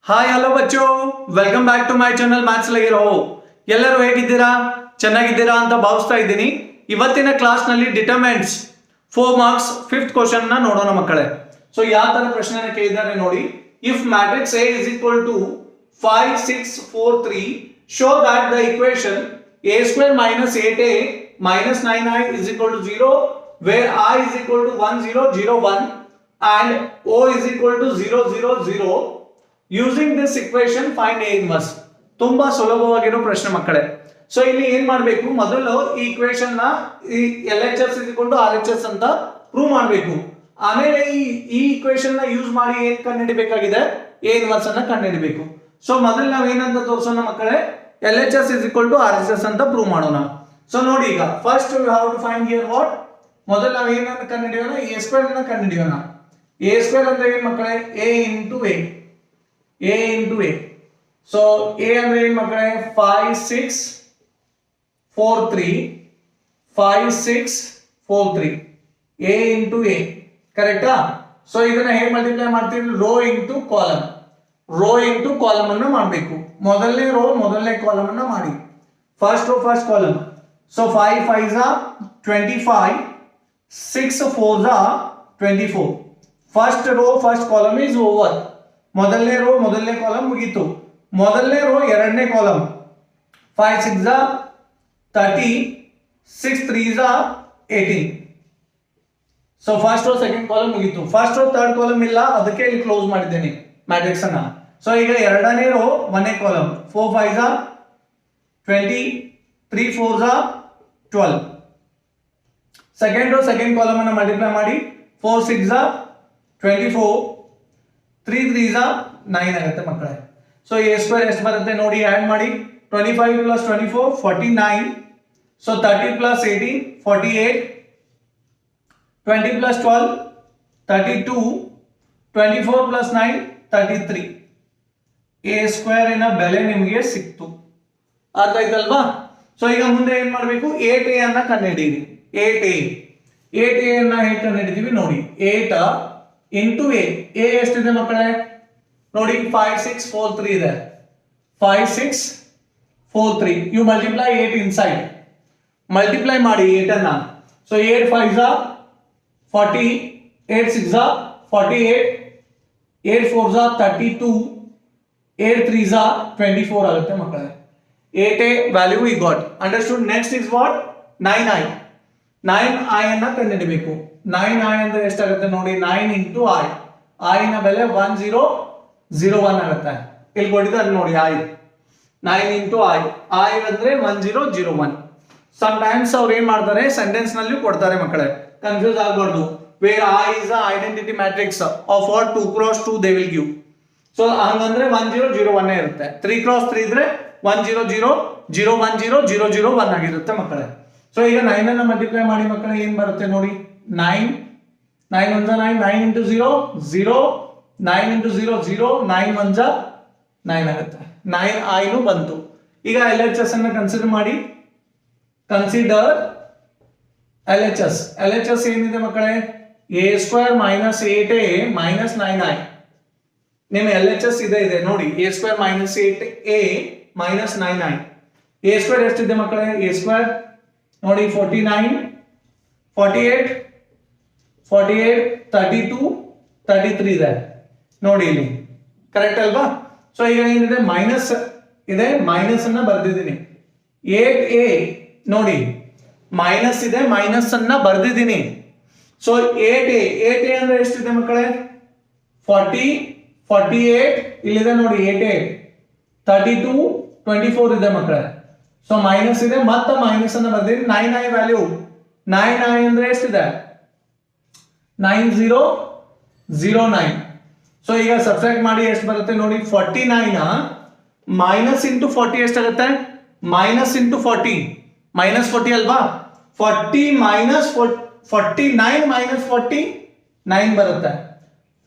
Hi hello ಬಚ್ಚೋ, welcome back to my channel maths ಲಗಿರೋ. ಎಲ್ಲರೂ ಹೇಗಿದ್ದೀರಾ? ಚೆನ್ನಾಗಿದ್ದೀರಾ ಅಂತ ಭಾವಿಸ್ತಾ ಇದ್ದೀನಿ. ಇವತ್ತಿನ ಕ್ಲಾಸ್ನಲ್ಲಿ ಡಿಟರ್ಮೆಂಟ್ಸ್ 4 ಮಾರ್ಕ್ಸ್ 5th ಕ್ವಶನ್ ನ ನೋಡೋಣ ಮಕ್ಕಳೇ. ಸೊ ಯಾವ ತರ ಪ್ರಶ್ನೆನ ಕೇಳಿದ್ದಾರೆ ನೋಡಿ. If matrix A is equal to 5 6 4 3 show that the equation a square minus 8a minus 9i is equal to 0 where I is equal to 1 0 0 1 and O is equal to 0 0 0. Using this equation find A inverse. ತುಂಬಾ ಸುಲಭವಾಗಿರೋ ಪ್ರಶ್ನೆ ಮಕ್ಕಳೇ. So ಇಲ್ಲಿ ಏನ್ ಮಾಡಬೇಕು, ಮೊದಲು ಈ equation ನ ಈ LHS RHS ಅಂತ ಪ್ರೂವ್ ಮಾಡಬೇಕು. ಆಮೇಲೆ ಈ ಇಕ್ವೇಶನ್ ನ ಯೂಸ್ ಮಾಡಿ ಏನ್ ಕಂಡುಹಿಡಿಬೇಕಾಗಿದೆ, ಎ ಇನ್ವರ್ಸ್ ಅನ್ನ ಕಂಡುಹಿಡಿಬೇಕು. ಸೊ ಮೊದಲು ನಾವು ಏನಂತ ತೋರಿಸೋಣ ಮಕ್ಕಳೇ, LHS RHS ಅಂತ ಪ್ರೂವ್ ಮಾಡೋಣ. ಸೊ ನೋಡಿ, ಈಗ first we have to find here what. ಮೊದಲು ನಾವು ಏನನ್ನ ಕಂಡುಹಿಡಿಯೋಣ, ಎ ಸ್ಕ್ವೇರ್ ಅನ್ನ ಕಂಡುಹಿಡಿಯೋಣ. ಎ ಸ್ಕ್ವೇರ್ ಅಂದ್ರೆ ಏನ್ ಮಕ್ಕಳೇ, a into a into a. So a ಅಂದ್ರೆ ಏನು ಮಕ್ಕಳೇ, 5 6 4 3 5 6 4 3 a into a, ಕರೆಕ್ಟಾ? ಸೊ ಇದನ್ನ ಹೇಗೆ ಮಲ್ಟಿಪ್ಲೈ ಮಾಡ್ತೀವಿ, ರೋ ಇಂಟು ಕಾಲಮ್ ಅನ್ನ ಮಾಡಬೇಕು. ಮೊದಲನೇ ರೋ ಮೊದಲನೇ ಕಾಲಮ್ ಅನ್ನ ಮಾಡಿ. First row first column. So 5 5s are 25 6 4s are 24. First row first column is over. ಮೊದಲನೇ ರೋ ಮೊದಲನೇ ಕಾಲಮ್ ಮುಗೀತು. ಮೊದಲನೇ ರೋ ಎರಡನೇ column. 5 6 30 6 3 18. So first row second column ಮುಗೀತು. ಫಸ್ಟ್ ರೋ ಥರ್ಡ್ ಕಾಲಮ್ ಇಲ್ಲ, ಅದಕ್ಕೆ ಇಲ್ಲಿ ಕ್ಲೋಸ್ ಮಾಡಿದ್ದೇನೆ ಮ್ಯಾಟ್ರಿಕ್ಸ್ ಅನ್ನ. ಸೊ ಈಗ ಎರಡನೇ ರೋ ಒಂದನೇ column. 4 5 20 3 4 12. Second row second column ಅನ್ನ ಮಲ್ಟಿಪ್ಲೈ ಮಾಡಿ. 4 6 24 3 3s 9 ಆಗುತ್ತೆ ಮಕ್ಕಳೇ. ಸೊ ಎ ಸ್ಕ್ವೇರ್ ಎಷ್ಟು ಬರುತ್ತೆ ನೋಡಿ, ಆಡ್ ಮಾಡಿ. 25 plus 24 49. So 30 plus 18 48. 20 plus 12 32. 24 plus 9 33. A square ನ ಬೆಲೆ ನಿಮಗೆ ಸಿಕ್ತು. ಅರ್ಥ ಆಯ್ತಲ್ವಾ? ಸೊ ಈಗ ಮುಂದೆ ಏನ್ ಮಾಡಬೇಕು, 8a ಅನ್ನ ಕಂಡುಹಿಡಿಯಿರಿ. 8a ಅನ್ನ ಹೇಗೆ ಕಂಡುಹಿಡಿದೀವಿ ನೋಡಿ. 8 into a ಎಷ್ಟಿದೆ ಮಕ್ಕಳೇ ನೋಡಿ, 5 6 4 3 ಇದೆ. 5 6 4 3. You multiply 8 inside. ಮಲ್ಟಿಪ್ಲೈ ಮಾಡಿ 8 ಅನ್ನ. ಸೊ 8 5s 40 8 6 48 8 4s 32 8 3s 24 ಆಗುತ್ತೆ ಮಕ್ಕಳೇ. 8a value we got. Understood. Next is what, 9i. 9i ಅನ್ನ ಕಂಡುಹಿಡಿಬೇಕು. 9i ಅಂದ್ರೆ ಎಷ್ಟಾಗುತ್ತೆ ನೋಡಿ, 9 into i. i ನ ಬೆಲೆ 1001 ಆಗುತ್ತೆ. ಇಲ್ಲಿ ಕೊಟ್ಟಿದ್ದಾರೆ ನೋಡಿ i. 9 into i. i ಅಂದ್ರೆ 1001. ಸಮ್ ಟೈಮ್ಸ್ ಅವ್ರು ಏನ್ ಮಾಡ್ತಾರೆ, ಸೆಂಟೆನ್ಸ್ ನಲ್ಲಿ ಕೊಡ್ತಾರೆ ಮಕ್ಕಳೇ, ಕನ್ಫ್ಯೂಸ್ ಆಗಬಾರ್ದು. Where i is a identity matrix of what 2 cross 2 they will give. So ಹಂಗಂದ್ರೆ 1001 ಇರುತ್ತೆ. 3 cross 3 ಇದ್ರೆ 100 010 001 ಆಗಿರುತ್ತೆ ಮಕ್ಕಳೇ. ಸೊ ಈಗ 9 ಅನ್ನ ಮಲ್ಟಿಪ್ಲೈ ಮಾಡಿ ಮಕ್ಕಳೇ, ಏನ್ ಬರುತ್ತೆ ನೋಡಿ, 9 9 1 9 9 into 0 0 9 into 0 0 9 1 9 ಆಗುತ್ತೆ. 9i ನು ಬಂತು. ಈಗ LHS ಅನ್ನ ಕನ್ಸಿಡರ್ ಮಾಡಿ. ಕನ್ಸಿಡರ್ LHS ಏನಿದೆ ಮಕ್ಕಳೇ, a square minus 8a minus 9i. ನಿಮ್ಮ LHS ಇದೆ ನೋಡಿ, a square minus 8a minus 9i. a square ಎಷ್ಟಿದೆ ಮಕ್ಕಳೇ, a ಸ್ಕ್ವೇರ್ ನೋಡಿ 49 48 48 32 33 ಇದೆ ನೋಡಿ ಇಲ್ಲಿ, ಕರೆಕ್ಟ್ ಅಲ್ವಾ? ಸೊ ಈಗ ಏನಿದೆ, ಮೈನಸ್ ಇದೆ, ಮೈನಸ್ ಅನ್ನ ಬರ್ದಿದ್ದೀನಿ. 8a ನೋಡಿ ಮೈನಸ್ ಇದೆ, ಮೈನಸ್ ಅನ್ನ ಬರ್ದಿದ್ದೀನಿ. ಸೊ 8a ಅಂದ್ರೆ ಎಷ್ಟಿದೆ ಮಕ್ಕಳೇ, 40 48 ಇಲ್ಲಿದೆ ನೋಡಿ, 8a 32 24 ಇದೆ ಮಕ್ಕಳೇ. ಸೊ ಮೈನಸ್ ಇದೆ, ಮತ್ತೆ ಮೈನಸ್ ಅನ್ನ ಬರ್ದಿದ್ದೀನಿ. 9i ವ್ಯಾಲ್ಯೂ 9i ಅಂದ್ರೆ ಎಷ್ಟಿದೆ, 9009. ಸೊ ಈಗ ಸಬ್ಸ್ಟ್ರಾಕ್ಟ್ ಮಾಡಿ ಎಷ್ಟು ಬರುತ್ತೆ ನೋಡಿ, 49 ಮೈನಸ್ ಇಂಟು 40 ಎಷ್ಟಾಗುತ್ತೆ, ಮೈನಸ್ ಇಂಟು 40 ಮೈನಸ್ 40 ಅಲ್ವಾ. 40 ಮೈನಸ್ 49 ಮೈನಸ್ 40 9 ಬರುತ್ತೆ.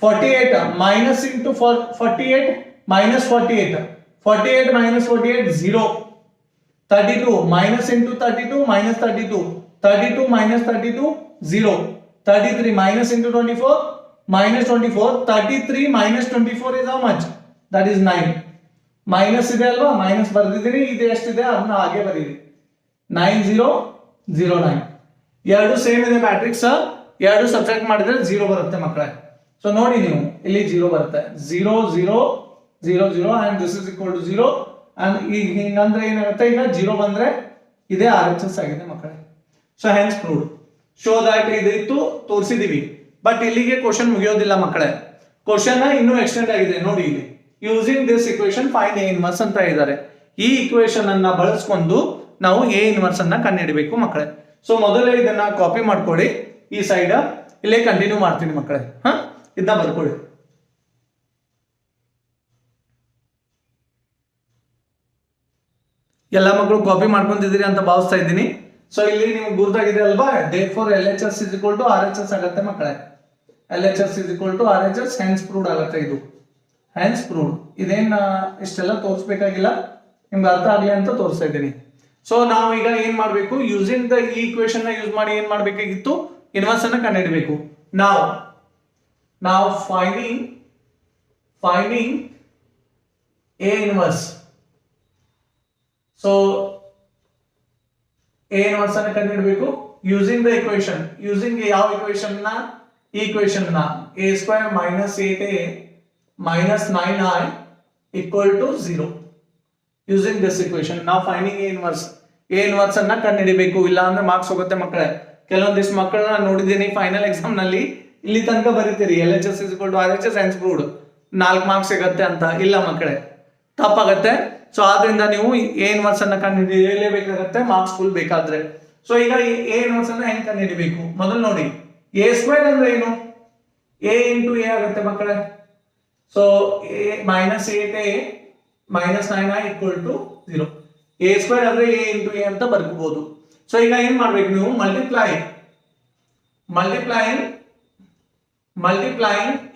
48 minus into 48 minus 48 48 minus 48 0. 32 minus into 32 minus 32 32 minus 32 0. 33 minus into 24 minus 24. 33 minus 24 is how much? That is 9. Minus ಇದೆ ಅಲ್ವಾ, ಮೈನಸ್ ಬರ್ದಿದ್ದೀನಿ. ಇದು ಎಷ್ಟಿದೆ ಅದನ್ನ ಹಾಗೆ ಬರೀರಿ. 9009. ಎರಡು ಸೇಮ್ ಇದೆ ಮ್ಯಾಟ್ರಿಕ್ಸ್, ಎರಡು ಸಬ್ಟ್ರಾಕ್ಟ್ ಮಾಡಿದ್ರೆ 0 ಬರುತ್ತೆ ಮಕ್ಕಳೇ. ಸೊ ನೋಡಿ ನೀವು ಇಲ್ಲಿ 0 ಬರುತ್ತೆ. 0 0 0 0 and this is equal to 0. And ಈಗ ಹಿಂಗಂದ್ರೆ ಏನಾಗುತ್ತೆ, ಈಗ 0 ಬಂದ್ರೆ ಇದೇ RHS ಆಗಿದೆ ಮಕ್ಕಳೇ. So hence proved. Show that ಇದಿತ್ತು ತೋರಿಸಿದೀವಿ. ಬಟ್ ಇಲ್ಲಿಗೆ ಕ್ವಶನ್ ಮುಗಿಯೋದಿಲ್ಲ ಮಕ್ಕಳೇ. ಕ್ವಶನ್ ಇನ್ನೂ ಎಕ್ಸ್ಟೆಂಡ್ ಆಗಿದೆ ನೋಡಿ. ಇಲ್ಲಿ using this equation find A inverse ಅಂತ ಇದ್ದಾರೆ. ಈ ಇಕ್ವೇಶನ್ ಅನ್ನ ಬಳಸ್ಕೊಂಡು ನಾವು ಎ ಇನ್ವರ್ಸ್ ಅನ್ನ ಕಂಡುಹಿಡಬೇಕು ಮಕ್ಕಳೇ. ಸೊ ಮೊದಲೇ ಇದನ್ನ ಕಾಪಿ ಮಾಡ್ಕೊಳ್ಳಿ. ಈ ಸೈಡ್ ಇಲ್ಲೇ ಕಂಟಿನ್ಯೂ ಮಾಡ್ತೀನಿ ಮಕ್ಕಳೇ. ಇದನ್ನ ಬರ್ಕೊಳ್ಳಿ. ಎಲ್ಲ ಮಕ್ಕಳು ಕಾಪಿ ಮಾಡ್ಕೊಂತಿದ್ದೀರಿ ಅಂತ ಭಾವಿಸ್ತಾ ಇದ್ದೀನಿ. ಸೊ ಇಲ್ಲಿ ನಿಮ್ಗೆ ಗುರ್ತಾಗಿದೆ ಅಲ್ವಾ, therefore LHS is equal to RHS ಆಗುತ್ತೆ ಮಕ್ಕಳೇ. LHS is equal to RHS, hence proved ಆಗುತ್ತೆ ಇದು. hence proved. ಇದೇನ್ ಇಷ್ಟೆಲ್ಲ ತೋರಿಸ್ಬೇಕಾಗಿಲ್ಲ, ನಿಮ್ಗೆ ಅರ್ಥ ಆಗ್ಲಿ ಅಂತ ತೋರಿಸ್ತಾ ಇದ್ದೀನಿ. ಸೊ ನಾವು ಈಗ ಏನ್ ಮಾಡ್ಬೇಕು, ಯೂಸಿಂಗ್ ದ ಈ ಇಕ್ವೇಶನ್ ನ ಯೂಸ್ ಮಾಡಿ ಏನ್ ಮಾಡ್ಬೇಕಾಗಿತ್ತು, ಇನ್ವರ್ಸ್ ಅನ್ನ ಕಂಡುಹಿಡಬೇಕು. ನಾವು finding A inverse. So A inverse ಅನ್ನು ಕಂಡುಹಿಡಬೇಕು ಯೂಸಿಂಗ್ ದ ಇಕ್ವೇಶನ್. ಯೂಸಿಂಗ್ ಯಾವ ಇಕ್ವೇಶನ್ ನ, ಈ ಇಕ್ವೇಶನ್ ನ a square minus 8a minus 9i equal to 0. Using this equation ನಾವು ಫೈಂಡಿಂಗ್ A ಇನ್ವರ್ಸ್ ಅನ್ನ ಕಂಡುಹಿಡಬೇಕು. ಇಲ್ಲ ಅಂದ್ರೆ ಮಾರ್ಕ್ಸ್ ಹೋಗುತ್ತೆ ಮಕ್ಕಳೇ. ಕೆಲವೊಂದಿಷ್ಟು ಮಕ್ಕಳನ್ನ ನೋಡಿದ್ದೀನಿ ಫೈನಲ್ ಎಕ್ಸಾಮ್ ನಲ್ಲಿ ಇಲ್ಲಿ ತನಕ ಬರೀತೀರಿ LHS is equal to RHS hence proved 4 marks ಸಿಗತ್ತೆ ಅಂತ. ಇಲ್ಲ ಮಕ್ಕಳೇ, ತಪ್ಪಾಗತ್ತೆ. ಸೊ ಆದ್ರಿಂದ ನೀವು ಎ ಇನ್ವರ್ಸ್ ಅನ್ನ ಕಂಡುಹಿಡಿಯಲೇಬೇಕಾಗತ್ತೆ ಮಾರ್ಕ್ಸ್ ಫುಲ್ ಬೇಕಾದ್ರೆ. ಸೊ ಈಗ ಎ ಇನ್ವರ್ಸ್ ಅನ್ನ ಹೆಂಗ್ ಕಂಡುಹಿಡಿಬೇಕು ಮೊದಲು ನೋಡಿ. ಎ ಸ್ಕ್ವೇರ್ ಅಂದ್ರೆ ಏನು, ಎ ಇಂಟು ಎ ಆಗುತ್ತೆ ಮಕ್ಕಳೇ. So minus 8a minus 9i equal to 0. A square ಅಂದ್ರೆ ಎ ಇಂಟು ಎ ಅಂತ ಬರ್ಕೋಬಹುದು. ಸೊ ಈಗ ಏನ್ ಮಾಡ್ಬೇಕು ನೀವು, multiplying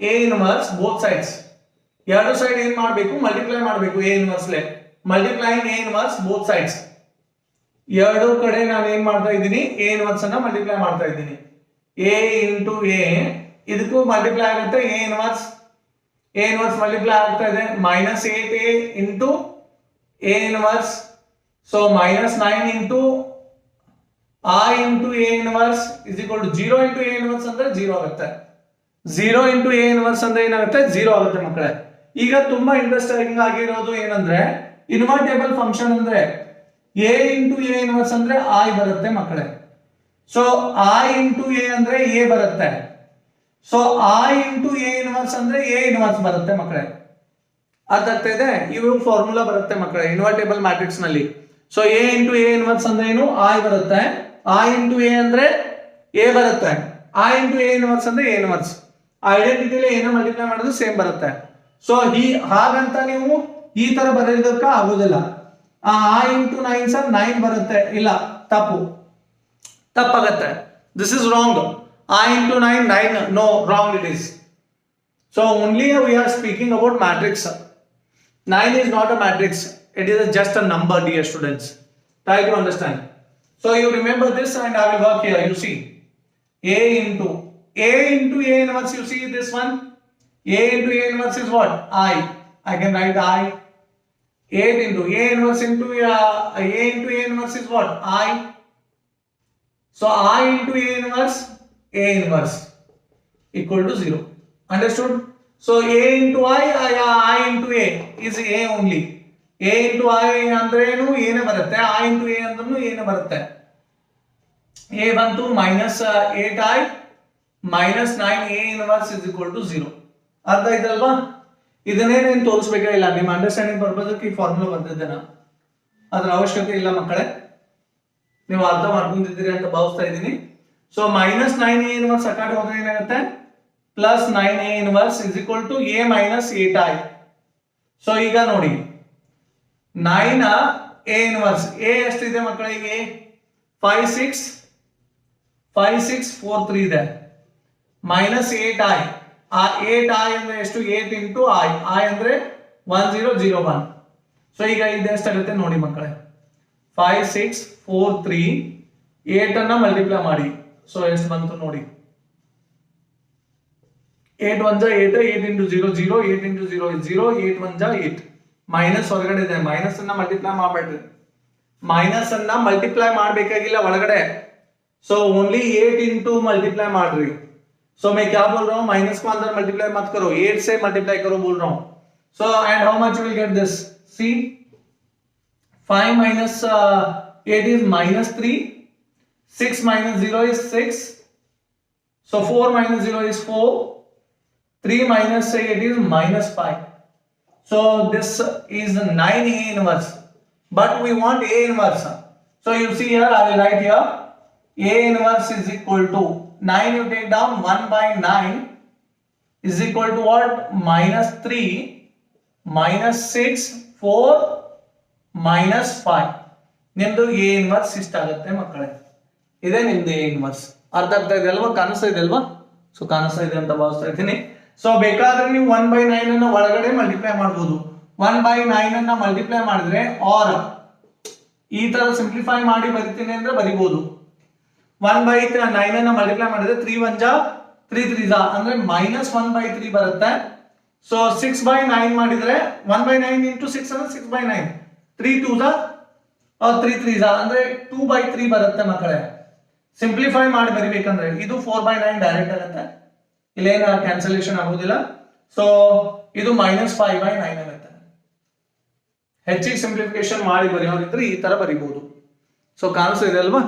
A inverse both sides. ಎರಡು ಸೈಡ್ ಏನ್ ಮಾಡ್ಬೇಕು, ಮಲ್ಟಿಪ್ಲೈ ಮಾಡ್ಬೇಕು ಎ ಇನ್ವರ್ಸ್ಲೆ. Multiplying A inverse both sides. ಎರಡು ಕಡೆ ನಾನು ಏನ್ ಮಾಡ್ತಾ ಇದ್ದೀನಿ, ಎ ಇನ್ವರ್ಸ್ ಅನ್ನ ಮಲ್ಟಿಪ್ಲೈ ಮಾಡ್ತಾ ಇದ್ದೀನಿ. ಎ ಇಂಟು ಎ ಇದಕ್ಕೂ ಮಲ್ಟಿಪ್ಲೈ ಆಗುತ್ತೆ. ಎ ಇನ್ವರ್ಸ್ ಮಲ್ಟಿಪ್ಲೈ ಆಗ್ತಾ ಇದೆ. Minus 8a into A inverse. So minus 9 into I into A inverse is equal to 0 into A inverse ಅಂದ್ರೆ 0 ಆಗುತ್ತೆ. 0 ಇಂಟು ಎ ಇನ್ವರ್ಸ್ ಅಂದ್ರೆ ಏನಾಗುತ್ತೆ, 0 ಆಗುತ್ತೆ ಮಕ್ಕಳೇ. ಈಗ ತುಂಬಾ ಇಂಟ್ರೆಸ್ಟಿಂಗ್ ಆಗಿರೋದು ಏನಂದ್ರೆ, ಇನ್ವರ್ಟೇಬಲ್ ಫಂಕ್ಷನ್ ಅಂದ್ರೆ ಎ ಇಂಟು ಎ ಇನ್ವರ್ಸ್ ಅಂದ್ರೆ I ಬರುತ್ತೆ ಮಕ್ಕಳೇ. ಸೊ I ಇಂಟು ಎ ಅಂದ್ರೆ ಎ ಬರುತ್ತೆ. So I into A inverse ಅಂದ್ರೆ ಎ ಇನ್ವರ್ಸ್ ಬರುತ್ತೆ ಮಕ್ಕಳೇ. ಅರ್ಥ ಆಗ್ತಾ ಇದೆ? ಇವು ಫಾರ್ಮುಲಾ ಬರುತ್ತೆ ಮಕ್ಕಳೇ ಇನ್ವರ್ಟೇಬಲ್ ಮ್ಯಾಟ್ರಿಕ್ಸ್ ನಲ್ಲಿ. So A into A inverse ಅಂದ್ರೆ ಏನು, I ಬರುತ್ತೆ. I ಇಂಟು ಎ ಅಂದ್ರೆ ಎ ಬರುತ್ತೆ. I ಇಂಟು ಎ ಇನ್ವರ್ಸ್ ಅಂದ್ರೆ ಎ ಇನ್ವರ್ಸ್. ಐಡೆಂಟಿಟಿಲಿ ಏನ ಮಲ್ಟಿಪ್ಲೈ ಮಾಡಿದ್ರು ಸೇಮ್ ಬರುತ್ತೆ. ಸೊ ಹಾಗಂತ ನೀವು ಈ ತರ ಬರೆಯೋದಕ್ಕೆ ಆಗೋದಿಲ್ಲ. I ಇಂಟು 9 ಸರ್ 9 ಬರುತ್ತೆ. ಇಲ್ಲ, ತಪ್ಪಾಗತ್ತೆ. This is wrong. I into 9 no, wrong it is. So only we are speaking about matrix. 9 is not a matrix. It is just a number, dear students. Try to understand. So you remember this and I will work here. You see, A into A inverse, you see this one. A into A inverse is what? I can write I. 8 into A inverse into A into A inverse is what? I. So I into A inverse equal to 0. Understood? So A into I into A is A only. A into I ಅಂದ್ರೇನು ಏನೇ ಬರುತ್ತೆ, I into A ಅಂದ್ರೂ ಏನೇ ಬರುತ್ತೆ. A ಬಂತು minus 8I minus 9A inverse is equal to 0. ಅರ್ಥ ಆಯ್ತಲ್ವಾ? ಇದನ್ನೇನೇನು ತೋರಿಸ್ಬೇಕಾಗಿಲ್ಲ, ನಿಮ್ಮ ಅಂಡರ್ಸ್ಟ್ಯಾಂಡಿಂಗ್ ಪರ್ಪಸ್ಗೆ ಈ ಫಾರ್ಮುಲಾ ಬಂದಿದ್ದೇನೆ, ಅದ್ರ ಅವಶ್ಯಕತೆ ಇಲ್ಲ ಮಕ್ಕಳೇ. ನೀವು ಅರ್ಥ ಮಾಡ್ಕೊಂಡಿದ್ದೀರಿ ಅಂತ ಭಾವಿಸ್ತಾ ಇದ್ದೀನಿ. ಸೊ minus 9A inverse ಆ ಕಡೆ ಹೋದ್ರೆ ಏನಾಗುತ್ತೆ, plus 9A inverse is equal to A minus 8I. So ಈಗ ನೋಡಿ 9 A inverse, A ಎಷ್ಟಿದೆ ಮಕ್ಕಳಿಗೆ, 5 6 4 3 ಇದೆ, minus 8I. ಆ 8I ಅಂದ್ರೆ ಎಷ್ಟು, 8 into I ಅಂದ್ರೆ 1001. ಸೊ ಈಗ ಇದು ಎಷ್ಟಾಗುತ್ತೆ ನೋಡಿ ಮಕ್ಕಳೇ, 5 6 4 3 8 ಅನ್ನ ಮಲ್ಟಿಪ್ಲೈ ಮಾಡಿ. ಸೊ ಎಷ್ಟು ಬಂತು ನೋಡಿ, 8 1 8, 8 into 0 0, 8 into 0 is 0, 8 1 8. ಮೈನಸ್ ಹೊರಗಡೆ ಇದೆ, ಮೈನಸ್ ಅನ್ನ ಮಲ್ಟಿಪ್ಲೈ ಮಾಡಬೇಡ್ರಿ, ಮೈನಸ್ ಅನ್ನ ಮಲ್ಟಿಪ್ಲೈ ಮಾಡಬೇಕಾಗಿಲ್ಲ ಒಳಗಡೆ. सो ओनली 8 इंटू मल्टीप्लाई मार रही. सो मैं क्या बोल रहा हूँ, माइनस को अंदर मल्टीप्लाई मत करो, 8 से मल्टीप्लाई करो बोल रहा हूँ. So and how much you will get this, see 5 minus 8 is minus 3, 6 minus 0 is 6, so 4 minus 0 is 4, 3 minus 8 is minus 5. So this is 9 A inverse, but we want A inverse. So you see here, I will write here A inverse is equal to 9, you take down 1 by 9 is equal to what, minus 3 minus 6 4 minus 5. ನಿಮ್ದು A inverse ಇಷ್ಟಾಗುತ್ತೆ ಮಕ್ಕಳೇ, ಇದೇ ನಿಮ್ದು A inverse. ಅರ್ಥ ಆಗ್ತಾ ಇದೆ ಅಲ್ವಾ, ಕಾಣಿಸ್ತಾ ಇದೆ ಅಲ್ವಾ? ಸೊ ಕಾಣಿಸ್ತಾ ಇದೆ ಅಂತ ಭಾವಿಸ್ತಾ ಇದ್ದೀನಿ. ಸೊ ಬೇಕಾದ್ರೆ ನೀವು 1 by 9 ಅನ್ನ ಒಳಗಡೆ ಮಲ್ಟಿಪ್ಲೈ ಮಾಡಬಹುದು. 1 by 9 ಅನ್ನ ಮಲ್ಟಿಪ್ಲೈ ಮಾಡಿದ್ರೆ ಆರ್ ಈ ತರ ಸಿಂಪ್ಲಿಫೈ ಮಾಡಿ ಬರಿತೀನಿ ಅಂದ್ರೆ ಬರಿಬಹುದು. 1 by 9 ಅನ್ನ ಮಲ್ಟಿಪ್ಲೈ ಮಾಡಿದ್ರೆ 3 1 3 3 ಅಂದ್ರೆ minus 1 by 3 ಬರುತ್ತೆ. ಸೊ 6 by 9 ಮಾಡಿದ್ರೆ 1 by 9 into 6 ಅಂದ್ರೆ 6 by 9, 3 2 3 3 ಅಂದ್ರೆ 2 by 3 ಬರುತ್ತೆ ಮಕ್ಕಳೇ. ಸಿಂಪ್ಲಿಫೈ ಮಾಡಿ ಬರಿಬೇಕಂದ್ರೆ ಇದು 4 by 9 ಡೈರೆಕ್ಟ್ ಆಗುತ್ತೆ, ಇಲ್ಲೇನ ಕ್ಯಾನ್ಸಲೇಷನ್ ಆಗೋದಿಲ್ಲ. ಸೊ ಇದು minus 5 by 9 ಆಗುತ್ತೆ. ಹೆಚ್ಚಿಗೆ ಸಿಂಪ್ಲಿಫಿಕೇಶನ್ ಮಾಡಿ ಬರೆಯೋರಿದ್ರೆ ಈ ತರ ಬರಿಬಹುದು. ಸೊ ಕಾಣಿಸ್ತಾ ಇದೆ ಅಲ್ವಾ,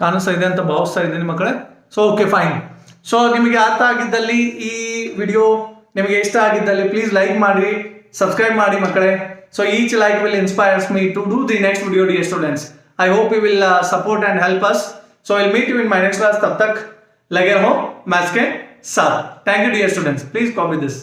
ಕಾಣಿಸ್ತಾ ಇದೆ ಅಂತ ಭಾವಿಸ್ತಾ ಇದ್ದೀನಿ ಮಕ್ಕಳೇ. So okay fine. ಸೊ ನಿಮಗೆ ಅರ್ಥ ಆಗಿದ್ದಲ್ಲಿ, ಈ ವಿಡಿಯೋ ನಿಮಗೆ ಇಷ್ಟ ಆಗಿದ್ದಲ್ಲಿ ಪ್ಲೀಸ್ ಲೈಕ್ ಮಾಡಿ, ಸಬ್ಸ್ಕ್ರೈಬ್ ಮಾಡಿ ಮಕ್ಕಳೇ. So each like will inspires me to do the next video dear students. I hope you will support and help us. So I'll meet you in my next class. तब तक लगे रहो maths के साथ. Thank you dear students. Please copy this.